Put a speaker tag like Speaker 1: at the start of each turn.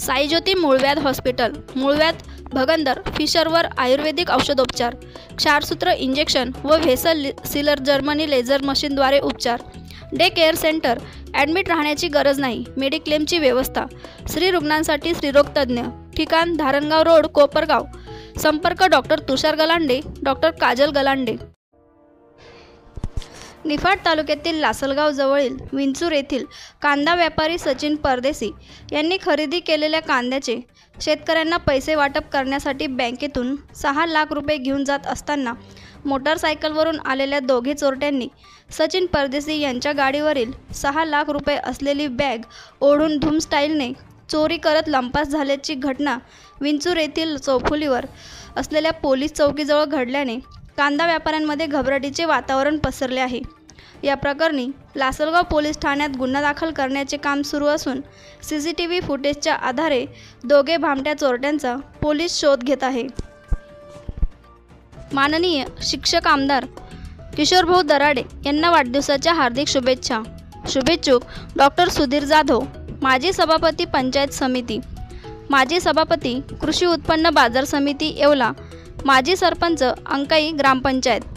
Speaker 1: साईज्योती मूळव्याध हॉस्पिटल, मूळव्याध, भगंदर, फिशरवर आयुर्वेदिक औषधोपचार, क्षारसूत्र इंजेक्शन व व्हेसल सीलर जर्मनी लेझर मशीनद्वारे उपचार. डे केअर सेंटर, ॲडमिट राहण्याची गरज नाही. मेडिक्लेमची व्यवस्था. स्त्री रुग्णांसाठी स्त्रीरोग तज्ज्ञ. ठिकाण धारणगाव रोड, कोपरगाव. संपर्क डॉक्टर तुषार गलांडे, डॉक्टर काजल गलांडे. निफाड तालुक्यातील लासलगाव जवळील विंचूर येथील कांदा व्यापारी सचिन परदेशी यांनी खरेदी केलेल्या कांद्याचे शेतकऱ्यांना पैसे वाटप करण्यासाठी बँकेतून 6 लाख रुपये घेऊन जात असताना मोटारसायकलवरून आलेल्या दोघे चोरट्यांनी सचिन परदेशी यांच्या गाडीवरील 6 लाख रुपये असलेली बॅग ओढून धूम स्टाईलने चोरी करत लंपास झाल्याची घटना विंचूर येथील चौफुलीवर असलेल्या पोलीस चौकीजवळ घडल्याने कांदा व्यापाऱ्यांमध्ये घबराटीचे वातावरण पसरले आहे. या प्रकरणी लासलगाव पोलीस ठाण्यात गुन्हा दाखल करण्याचे काम सुरू असून CCTV फुटेजच्या आधारे दोघे भामट्या चोरट्यांचा पोलीस शोध घेत आहे. माननीय शिक्षक आमदार किशोरभाऊ दराडे यांना वाढदिवसाच्या हार्दिक शुभेच्छा. शुभेच्छुक डॉक्टर सुधीर जाधव, माजी सभापती पंचायत समिती, माजी सभापती कृषी उत्पन्न बाजार समिती येवला, माजी सरपंच अंकाई ग्रामपंचायत.